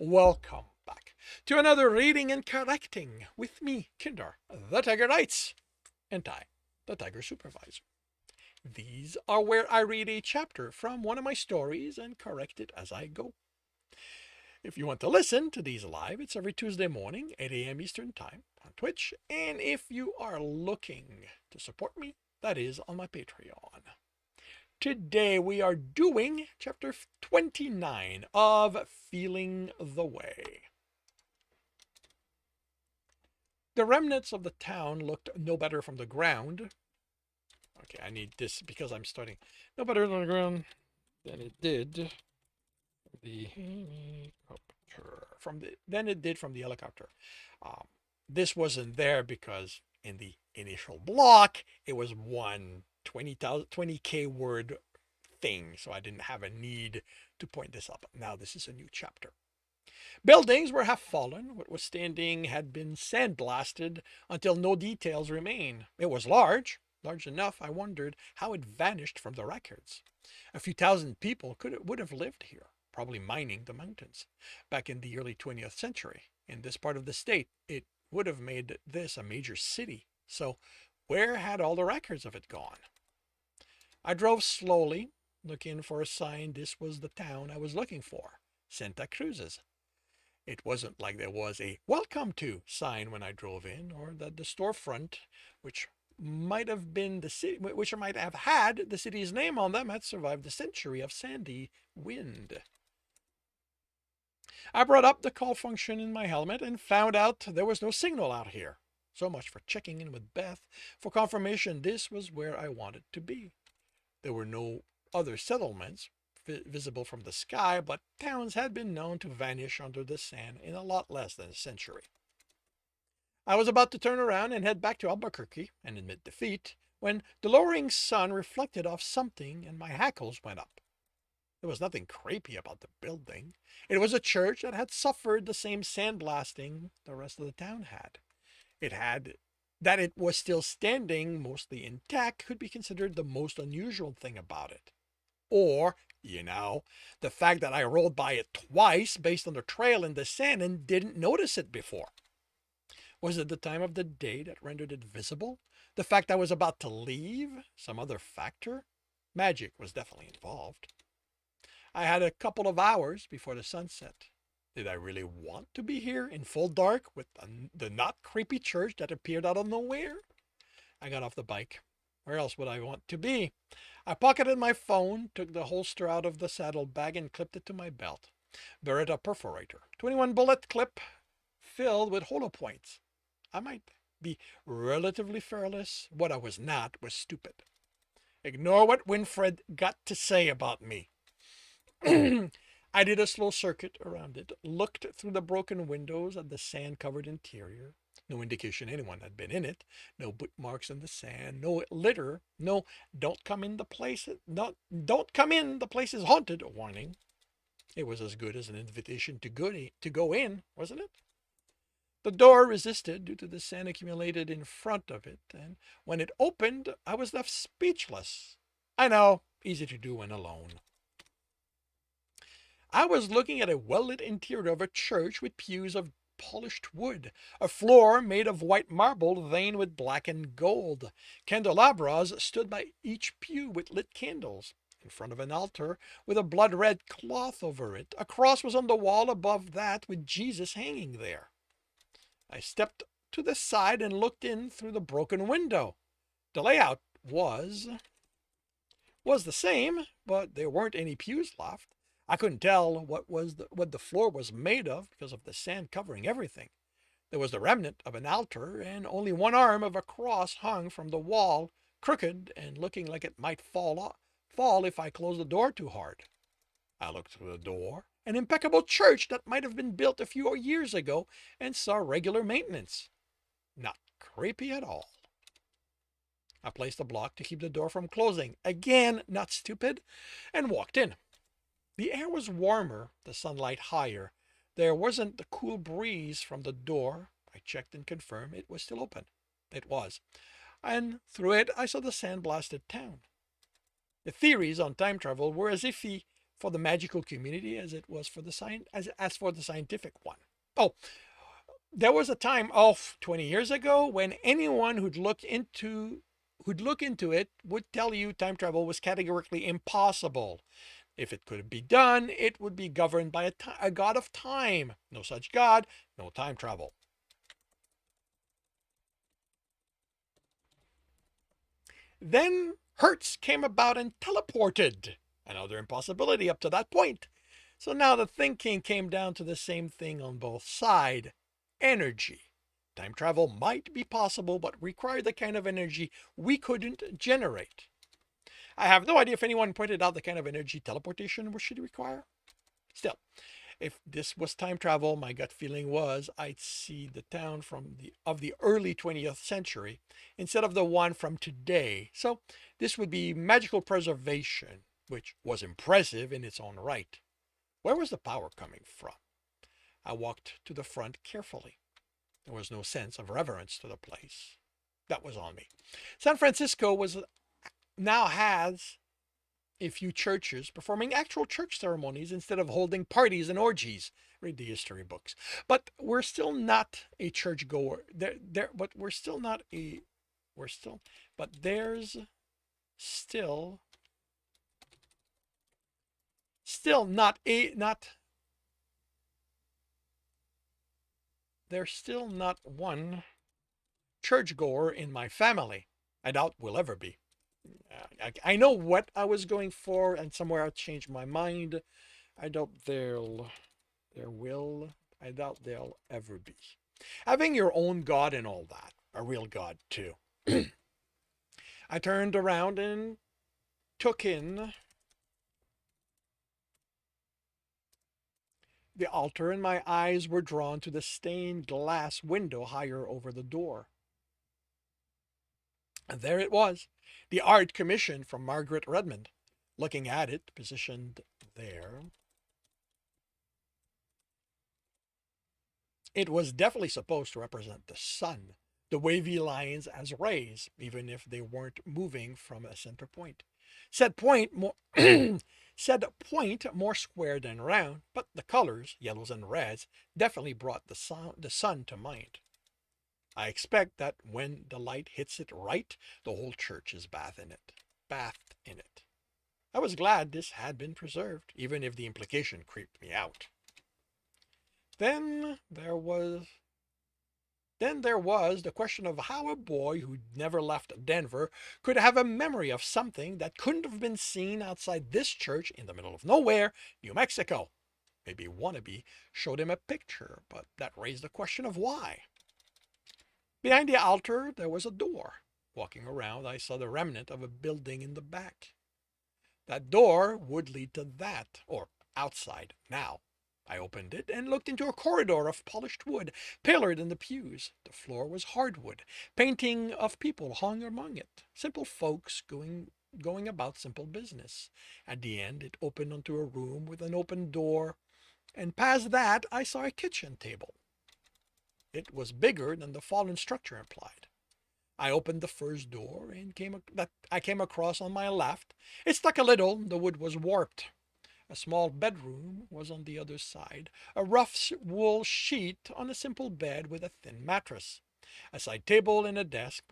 Welcome back to another reading and correcting with me, Kinder, the Tiger Knights, and I, the Tiger Supervisor. These are where I read a chapter from one of my stories and correct it as I go. If you want to listen to these live, it's every Tuesday morning, 8 a.m. Eastern Time on Twitch, and if you are looking to support me, that is on my Patreon. Today we are doing chapter 29 of Feeling the Way. The remnants of the town looked no better from the ground. Okay, I need this because I'm starting. No better than the ground than it did the helicopter from the helicopter. This wasn't there because in the initial block it was one 20k word thing, so I didn't have a need to point this up. Now this is a new chapter. Buildings were half fallen. What was standing had been sandblasted until no details remain. It was large enough I wondered how it vanished from the records. A few thousand people would have lived here, probably mining the mountains. Back in the early 20th century, in this part of the state, it would have made this a major city. So where had all the records of it gone? I drove slowly, looking for a sign this was the town I was looking for, Santa Cruz's. It wasn't like there was a welcome to sign when I drove in, or that the storefront, which might have had the city's name on them, had survived the century of sandy wind. I brought up the call function in my helmet and found out there was no signal out here. So much for checking in with Beth for confirmation this was where I wanted to be. There were no other settlements visible from the sky, but towns had been known to vanish under the sand in a lot less than a century. I was about to turn around and head back to Albuquerque and admit defeat when the lowering sun reflected off something and my hackles went up. There was nothing creepy about the building. It was a church that had suffered the same sandblasting the rest of the town had. That it was still standing, mostly intact, could be considered the most unusual thing about it. Or, the fact that I rolled by it twice based on the trail in the sand and didn't notice it before. Was it the time of the day that rendered it visible? The fact I was about to leave? Some other factor? Magic was definitely involved. I had a couple of hours before the sunset. Did I really want to be here in full dark with the not creepy church that appeared out of nowhere? I got off the bike. Where else would I want to be? I pocketed my phone, took the holster out of the saddlebag, and clipped it to my belt. Beretta perforator, 21 bullet clip filled with hollow points. I might be relatively fearless. What I was not was stupid. Ignore what Winfred got to say about me. I did a slow circuit around it, looked through the broken windows at the sand-covered interior. No indication anyone had been in it. No boot marks in the sand. No litter. No don't come in the place is haunted warning. It was as good as an invitation to go in, wasn't it? The door resisted due to the sand accumulated in front of it, and when it opened, I was left speechless. I know, easy to do when alone. I was looking at a well-lit interior of a church with pews of polished wood, a floor made of white marble veined with black and gold. Candelabras stood by each pew with lit candles. In front of an altar with a blood-red cloth over it, a cross was on the wall above that with Jesus hanging there. I stepped to the side and looked in through the broken window. The layout was the same, but there weren't any pews left. I couldn't tell what the floor was made of because of the sand covering everything. There was the remnant of an altar, and only one arm of a cross hung from the wall, crooked and looking like it might fall if I closed the door too hard. I looked through the door, an impeccable church that might have been built a few years ago, and saw regular maintenance. Not creepy at all. I placed a block to keep the door from closing. Again, not stupid, and walked in. The air was warmer, the sunlight higher. There wasn't the cool breeze from the door. I checked and confirmed it was still open. It was. And through it I saw the sandblasted town. The theories on time travel were as iffy for the magical community as it was for the as for the scientific one. Oh, there was a time of 20 years ago when anyone who'd look into it would tell you time travel was categorically impossible. If it could be done, it would be governed by a god of time. No such god, no time travel. Then Hertz came about and teleported. Another impossibility up to that point. So now the thinking came down to the same thing on both sides: energy. Time travel might be possible, but require the kind of energy we couldn't generate. I have no idea if anyone pointed out the kind of energy teleportation should require. Still, if this was time travel, my gut feeling was I'd see the town from the early 20th century instead of the one from today. So this would be magical preservation, which was impressive in its own right. Where was the power coming from? I walked to the front carefully. There was no sense of reverence to the place. That was on me. San Francisco was now has a few churches performing actual church ceremonies instead of holding parties and orgies. Read the history books. But we're still not a churchgoer. But we're still not a. We're still. But still, still not a not. There's still not one churchgoer in my family. I doubt will ever be. I know what I was going for, and somewhere I changed my mind. I doubt there will. I doubt there'll ever be. Having your own God and all that, a real God too. I turned around and took in the altar, and my eyes were drawn to the stained glass window higher over the door. And there it was, the art commission from Margaret Redmond. Looking at it, positioned there, it was definitely supposed to represent the sun, the wavy lines as rays, even if they weren't moving from a center point. Said point more said point more square than round, but the colors, yellows and reds, definitely brought the sun to mind. I expect that when the light hits it right, the whole church is bathed in it. I was glad this had been preserved, even if the implication creeped me out. Then there was the question of how a boy who'd never left Denver could have a memory of something that couldn't have been seen outside this church in the middle of nowhere, New Mexico. Maybe Wannabe showed him a picture, but that raised the question of why. Behind the altar, there was a door. Walking around, I saw the remnant of a building in the back. That door would lead to that, or outside now. I opened it and looked into a corridor of polished wood, paler than the pews. The floor was hardwood. Painting of people hung among it. Simple folks going about simple business. At the end, it opened onto a room with an open door, and past that I saw a kitchen table. It was bigger than the fallen structure implied. I opened the first door and came across on my left. It stuck a little, the wood was warped. A small bedroom was on the other side, a rough wool sheet on a simple bed with a thin mattress. A side table and a desk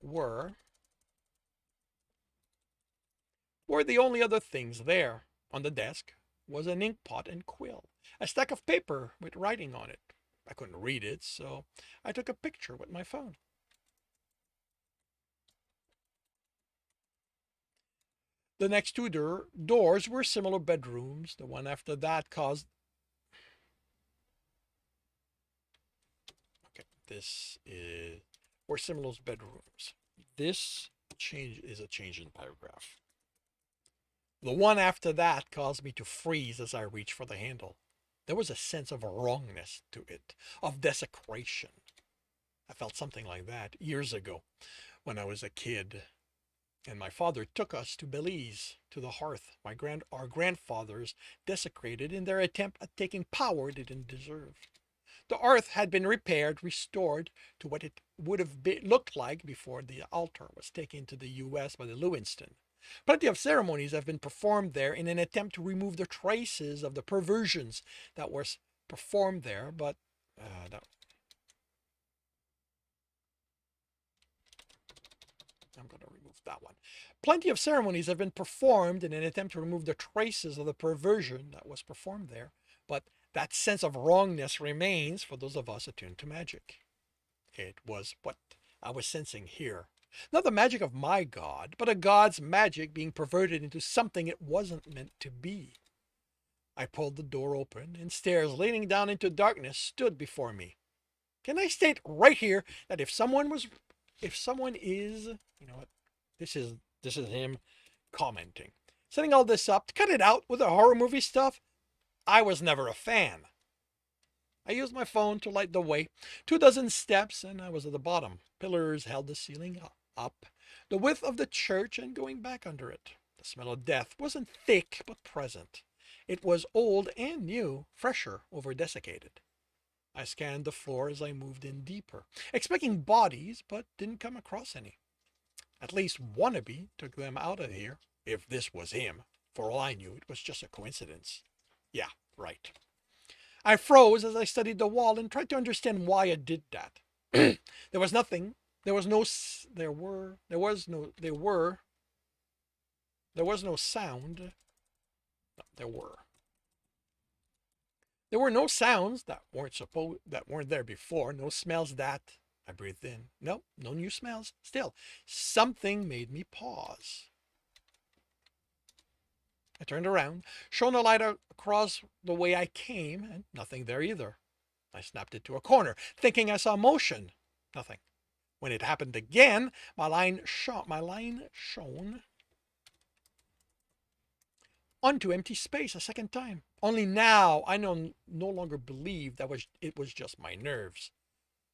were were the only other things there. On the desk was an ink pot and quill, a stack of paper with writing on it. I couldn't read it, so I took a picture with my phone. The next two doors were similar bedrooms. The one after that caused. Okay, this is. Were similar bedrooms. This change is a change in paragraph. The one after that caused me to freeze as I reached for the handle. There was a sense of wrongness to it, of desecration. I felt something like that years ago when I was a kid, and my father took us to Belize, to the hearth our grandfathers desecrated in their attempt at taking power they didn't deserve. The earth had been repaired, restored to what it would have looked like before the altar was taken to the U.S. by the Lewiston. Plenty of ceremonies have been performed there in an attempt to remove the traces of the perversions that were performed there, but that, I'm going to remove that one. Plenty of ceremonies have been performed in an attempt to remove the traces of the perversion that was performed there, but that sense of wrongness remains for those of us attuned to magic. It was what I was sensing here. Not the magic of my god, but a god's magic being perverted into something it wasn't meant to be. I pulled the door open, and stairs leading down into darkness stood before me. Can I state right here that if someone is, you know what, this is him commenting, setting all this up to cut it out with the horror movie stuff, I was never a fan. I used my phone to light the way. 2 dozen steps, and I was at the bottom. Pillars held the ceiling up, the width of the church, and going back under it. The smell of death wasn't thick, but present. It was old and new, fresher, over desiccated. I scanned the floor as I moved in deeper, expecting bodies, but didn't come across any. At least Wannabe took them out of here, if this was him. For all I knew, it was just a coincidence. Yeah, right. I froze as I studied the wall and tried to understand why it did that. There was nothing. There was no. There was no sound. No, there were. There were no sounds that weren't there before. No smells that I breathed in. No new smells. Still, something made me pause. I turned around, shone a light across the way I came, and nothing there either. I snapped it to a corner, thinking I saw motion. Nothing. When it happened again, my line shone onto empty space a second time. Only now I no longer believed that it was just my nerves.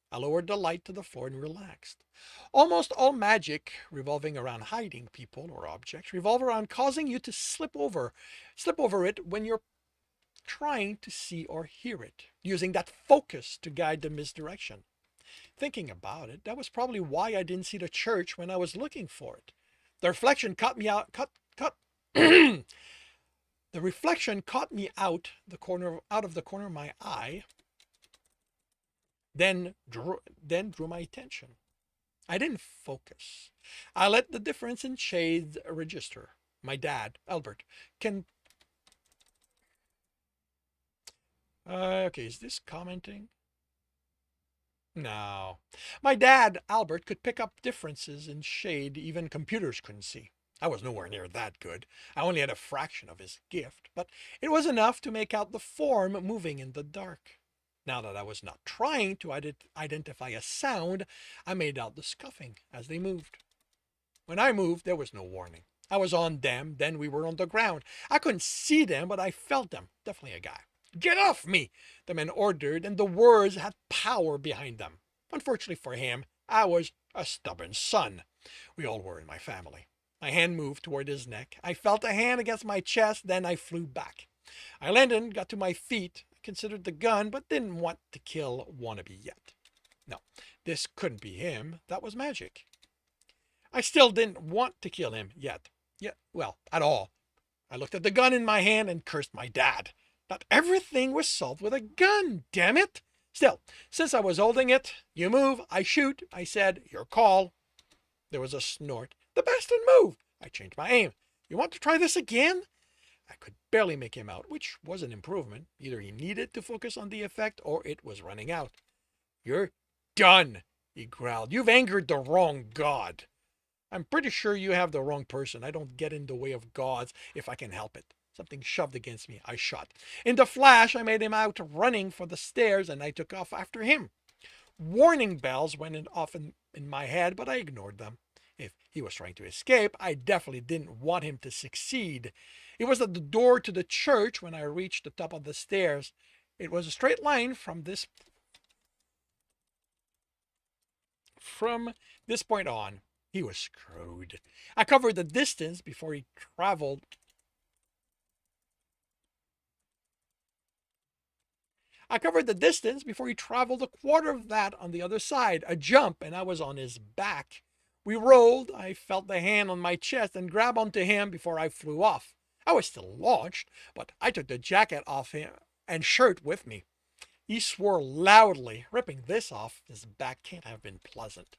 I lowered the light to the floor and relaxed. Almost all magic revolving around hiding people or objects revolve around causing you to slip over it when you're trying to see or hear it, using that focus to guide the misdirection. Thinking about it, that was probably why I didn't see the church when I was looking for it. The reflection caught me out the reflection caught me out of the corner of my eye, then drew my attention. I didn't focus. I let the difference in shades register. My dad, Albert, can. Okay, is this commenting? No. My dad, Albert, could pick up differences in shade even computers couldn't see. I was nowhere near that good. I only had a fraction of his gift, but it was enough to make out the form moving in the dark. Now that I was not trying to identify a sound, I made out the scuffing as they moved. When I moved, there was no warning. I was on them, then we were on the ground. I couldn't see them, but I felt them. Definitely a guy. Get off me, the man ordered, and the words had power behind them. Unfortunately for him, I was a stubborn son. We all were in my family. My hand moved toward his neck. I felt a hand against my chest, then I flew back. I landed, got to my feet, considered the gun, but didn't want to kill Wannabe yet. No, this couldn't be him. That was magic. I still didn't want to kill him yet. Well, at all. I looked at the gun in my hand and cursed my dad. Not everything was solved with a gun, damn it! Still, since I was holding it, you move, I shoot. I said, your call. There was a snort. The bastard moved. I changed my aim. You want to try this again? I could barely make him out, which was an improvement. Either he needed to focus on the effect or it was running out. You're done, he growled. You've angered the wrong god. I'm pretty sure you have the wrong person. I don't get in the way of gods if I can help it. Something shoved against me. I shot. In the flash, I made him out running for the stairs, and I took off after him. Warning bells went off in my head, but I ignored them. If he was trying to escape, I definitely didn't want him to succeed. It was at the door to the church when I reached the top of the stairs. It was a straight line from this point on. He was screwed. I covered the distance before he traveled. A quarter of that on the other side. A jump, and I was on his back. We rolled. I felt the hand on my chest and grabbed onto him before I flew off. I was still launched, but I took the jacket off him and shirt with me. He swore loudly. Ripping this off his back can't have been pleasant.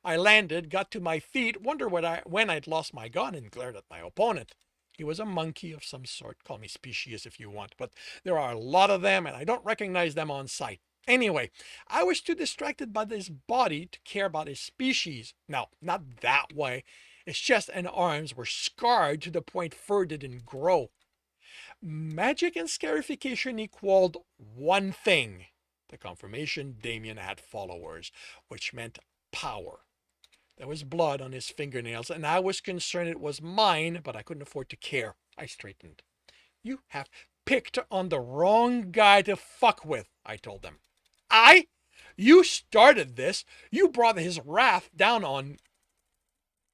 I landed, got to my feet, wondered when I'd lost my gun, and glared at my opponent. He was a monkey of some sort. Call me specious if you want, but there are a lot of them, and I don't recognize them on sight. Anyway, I was too distracted by this body to care about his species. No, not that way. His chest and arms were scarred to the point fur didn't grow. Magic and scarification equaled one thing. The confirmation Damien had followers, which meant power. There was blood on his fingernails, and I was concerned it was mine, but I couldn't afford to care. I straightened. You have picked on the wrong guy to fuck with, I told them. I? You started this. You brought his wrath down on...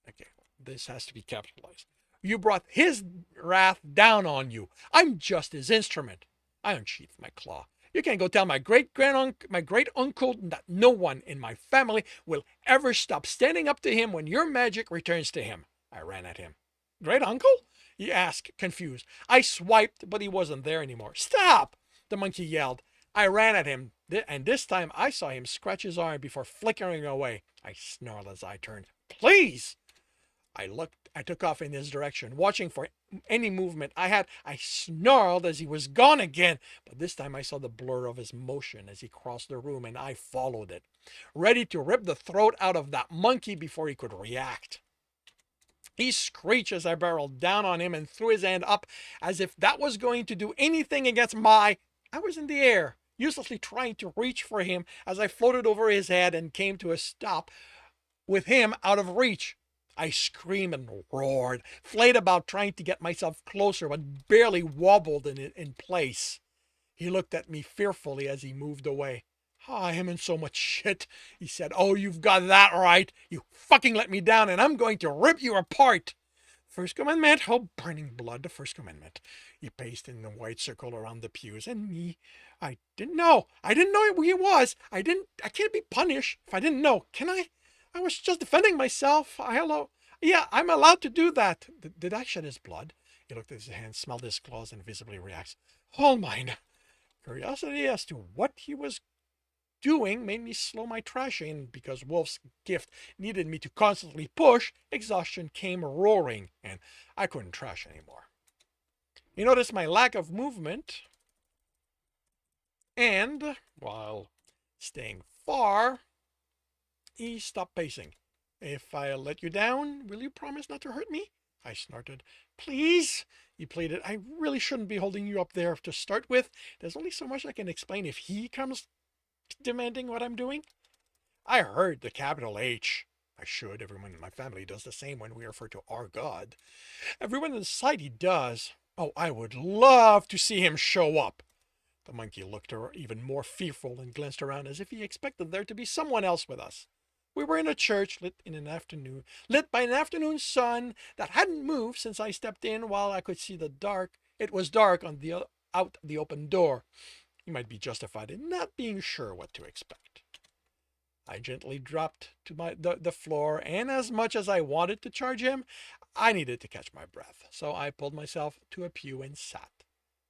Okay, this has to be capitalized. You brought his wrath down on you. I'm just his instrument. I unsheathed my claw. You can go tell my great uncle that no one in my family will ever stop standing up to him when your magic returns to him. I ran at him. Great uncle? He asked, confused. I swiped, but he wasn't there anymore. Stop! The monkey yelled. I ran at him, and this time I saw him scratch his arm before flickering away. I snarled as I turned. Please! I took off in his direction, watching for any movement I had. I snarled as he was gone again, but this time I saw the blur of his motion as he crossed the room, and I followed it, ready to rip the throat out of that monkey before he could react. He screeched as I barreled down on him and threw his hand up as if that was going to do anything against my... I was in the air, uselessly trying to reach for him as I floated over his head and came to a stop with him out of reach. I screamed and roared, flayed about trying to get myself closer, but barely wobbled in place. He looked at me fearfully as he moved away. Oh, I am in so much shit, he said. Oh, you've got that right. You fucking let me down, and I'm going to rip you apart. First commandment, oh, burning blood, the first commandment. He paced in a white circle around the pews, and me. I didn't know who he was. I can't be punished if I didn't know. Can I? I was just defending myself. Hello. Yeah, I'm allowed to do that. Did I shed his blood? He looked at his hands, smelled his claws, and visibly relaxed. All mine. Curiosity as to what he was doing made me slow my trashing. Because Wolf's gift needed me to constantly push, exhaustion came roaring, and I couldn't trash anymore. He noticed my lack of movement, and, while staying far, he stopped pacing. If I let you down, will you promise not to hurt me? I snorted. Please, he pleaded. I really shouldn't be holding you up there to start with. There's only so much I can explain if he comes demanding what I'm doing. I heard the capital H. I should. Everyone in my family does the same when we refer to our God. Everyone in the society does. Oh, I would love to see him show up. The monkey looked even more fearful and glanced around as if he expected there to be someone else with us. We were in a church lit by an afternoon sun that hadn't moved since I stepped in. While I could see the dark, it was dark on out the open door. You might be justified in not being sure what to expect. I gently dropped to the floor, and as much as I wanted to charge him, I needed to catch my breath. So I pulled myself to a pew and sat.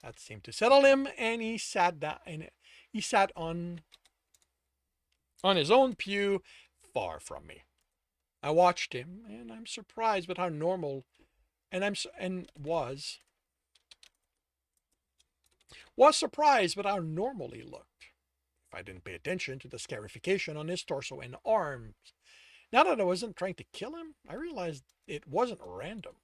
That seemed to settle him, and he sat down. And he sat on his own pew, far from me. I watched him, and I'm surprised with how normal, was surprised with how normal he looked. If I didn't pay attention to the scarification on his torso and arms. Now that I wasn't trying to kill him, I realized it wasn't random.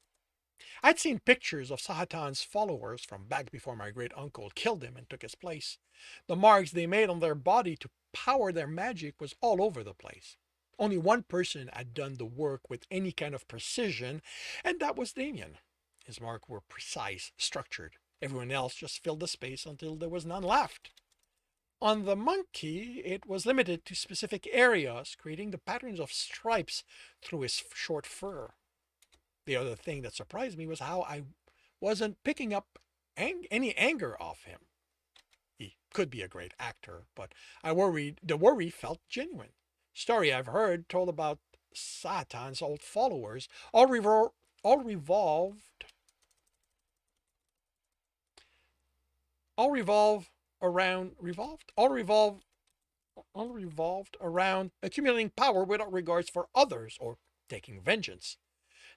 I'd seen pictures of Sahatan's followers from back before my great uncle killed him and took his place. The marks they made on their body to power their magic was all over the place. Only one person had done the work with any kind of precision, and that was Damien. His marks were precise, structured. Everyone else just filled the space until there was none left. On the monkey, it was limited to specific areas, creating the patterns of stripes through his short fur. The other thing that surprised me was how I wasn't picking up any anger off him. He could be a great actor, but the worry felt genuine. Story I've heard told about Satan's old followers all revolved all revolve around revolved all revolved around accumulating power without regards for others or taking vengeance.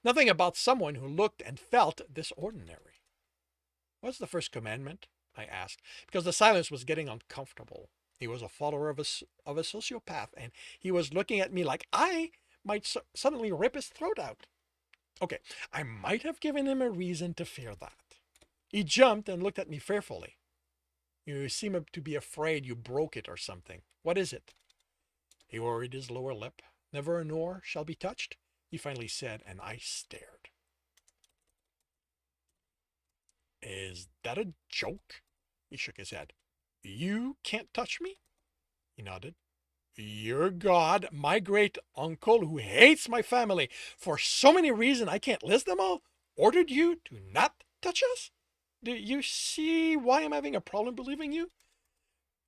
Nothing about someone who looked and felt this ordinary. What's the first commandment? I asked, because the silence was getting uncomfortable. He was a follower of a sociopath, and he was looking at me like I might suddenly rip his throat out. Okay, I might have given him a reason to fear that. He jumped and looked at me fearfully. You seem to be afraid you broke it or something. What is it? He worried his lower lip. Never a nor shall be touched, he finally said, and I stared. Is that a joke? He shook his head. You can't touch me? He nodded. Your God, my great uncle who hates my family for so many reasons I can't list them all, ordered you to not touch us? Do you see why I'm having a problem believing you?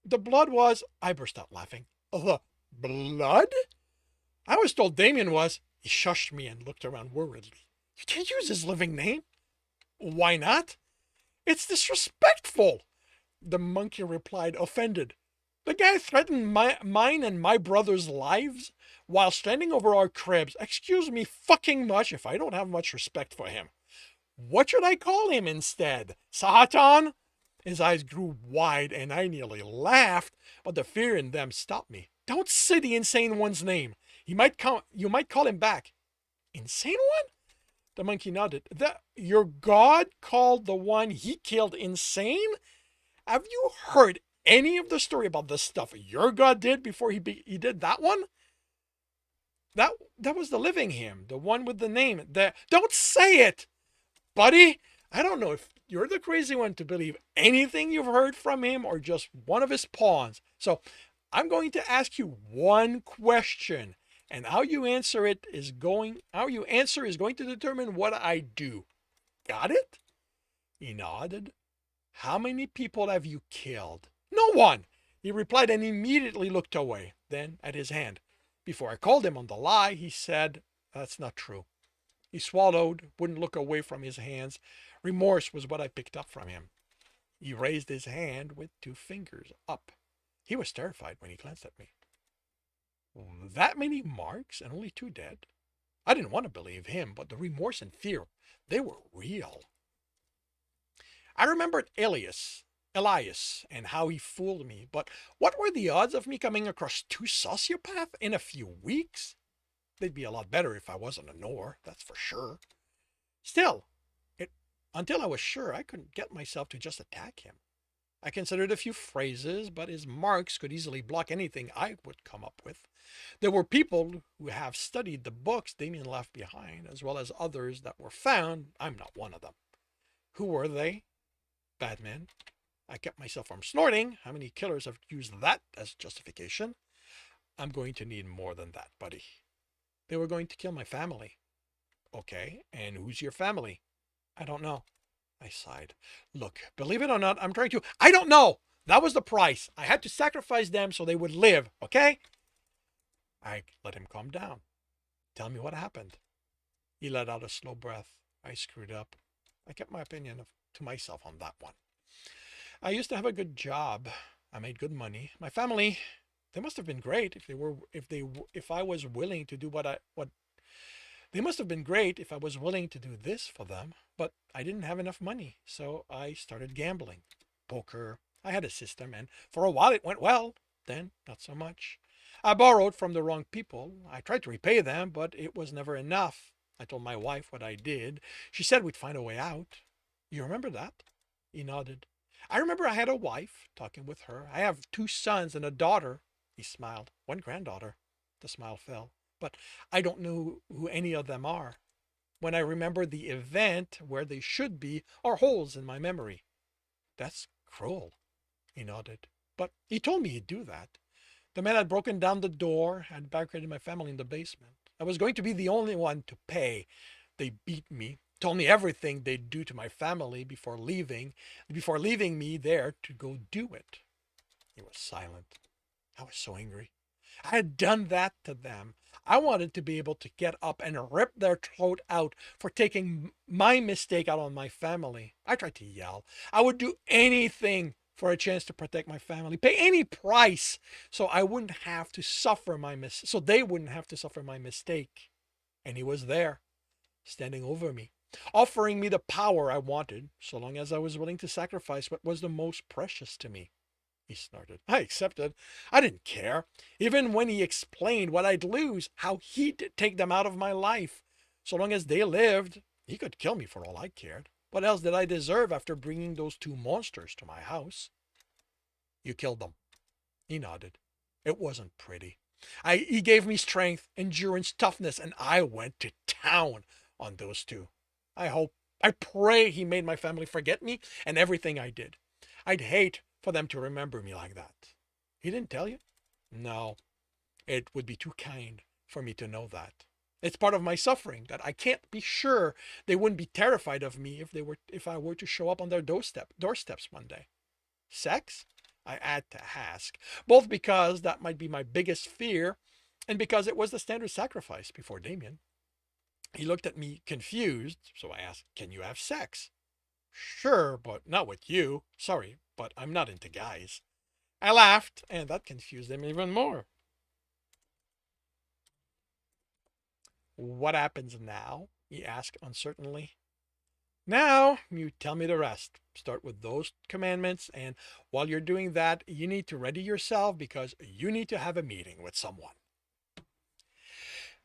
The blood was... I burst out laughing. The blood? I was told Damien was... He shushed me and looked around worriedly. You can't use his living name. Why not? It's disrespectful, the monkey replied, offended. The guy threatened mine and my brother's lives while standing over our cribs. Excuse me fucking much if I don't have much respect for him. What should I call him instead? Satan? His eyes grew wide and I nearly laughed, but the fear in them stopped me. Don't say the insane one's name. You might call him back. Insane one? The monkey nodded. Your God called the one he killed insane? Have you heard any of the story about the stuff your God did before he did that one? That was the living him, the one with the name. Don't say it, buddy. I don't know if you're the crazy one to believe anything you've heard from him or just one of his pawns. So I'm going to ask you one question, and how you answer is going to determine what I do. Got it? He nodded. How many people have you killed? No one, he replied and immediately looked away, then at his hand. Before I called him on the lie, he said, that's not true. He swallowed, wouldn't look away from his hands. Remorse was what I picked up from him. He raised his hand with 2 fingers up. He was terrified when he glanced at me. That many marks and only 2 dead? I didn't want to believe him, but the remorse and fear, they were real. I remembered Elias, and how he fooled me, but what were the odds of me coming across 2 sociopaths in a few weeks? They'd be a lot better if I wasn't a Nor, that's for sure. Still, until I was sure, I couldn't get myself to just attack him. I considered a few phrases, but his marks could easily block anything I would come up with. There were people who have studied the books Damien left behind, as well as others that were found. I'm not one of them. Who were they? Bad men. I kept myself from snorting. How many killers have used that as justification? I'm going to need more than that, buddy. They were going to kill my family. Okay, and who's your family? I don't know. I sighed. Look, believe it or not, I'm trying to... I don't know! That was the price. I had to sacrifice them so they would live, okay? I let him calm down. Tell me what happened. He let out a slow breath. I screwed up. I kept my opinion to myself on that one. I used to have a good job. I made good money. My family, they must have been great if I was willing to do they must have been great if I was willing to do this for them, but I didn't have enough money, so I started gambling. Poker. I had a system, and for a while it went well, then not so much. I borrowed from the wrong people. I tried to repay them, but it was never enough. I told my wife what I did. She said we'd find a way out. You remember that? He nodded. I remember I had a wife, talking with her. I have 2 sons and a daughter. He smiled. 1 granddaughter. The smile fell. But I don't know who any of them are. When I remember the event where they should be are holes in my memory. That's cruel, he nodded. But he told me he'd do that. The man had broken down the door, had barricaded my family in the basement. I was going to be the only one to pay. They beat me, told me everything they'd do to my family before leaving me there to go do it. He was silent. I was so angry. I had done that to them. I wanted to be able to get up and rip their throat out for taking my mistake out on my family. I tried to yell. I would do anything for a chance to protect my family, pay any price so I wouldn't have to suffer so they wouldn't have to suffer my mistake. And he was there, standing over me, offering me the power I wanted, so long as I was willing to sacrifice what was the most precious to me. He snorted. I accepted. I didn't care. Even when he explained what I'd lose, how he'd take them out of my life. So long as they lived, he could kill me for all I cared. What else did I deserve after bringing those two monsters to my house? You killed them. He nodded. It wasn't pretty. He gave me strength, endurance, toughness, and I went to town on those two. I pray he made my family forget me and everything I did. I'd hate for them to remember me like that. He didn't tell you? No, it would be too kind for me to know that. It's part of my suffering that I can't be sure they wouldn't be terrified of me if I were to show up on their doorsteps one day. Sex? I had to ask, both because that might be my biggest fear and because it was the standard sacrifice before Damien. He looked at me confused, so I asked, "Can you have sex?" "Sure, but not with you. Sorry, but I'm not into guys." I laughed, and that confused him even more. "What happens now?" he asked uncertainly. "Now, you tell me the rest. Start with those commandments, and while you're doing that, you need to ready yourself because you need to have a meeting with someone."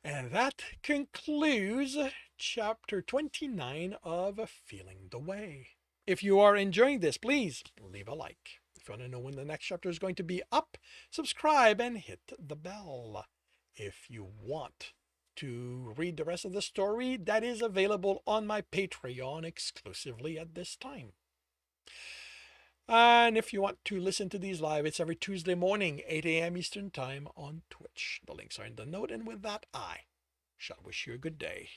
And that concludes chapter 29 of Feeling the Way. If you are enjoying this, please leave a like. If you want to know when the next chapter is going to be up, subscribe and hit the bell. If you want to read the rest of the story, that is available on my Patreon exclusively at this time. And if you want to listen to these live, it's every Tuesday morning, 8 a.m. Eastern Time on Twitch. The links are in the note, and with that, I shall wish you a good day.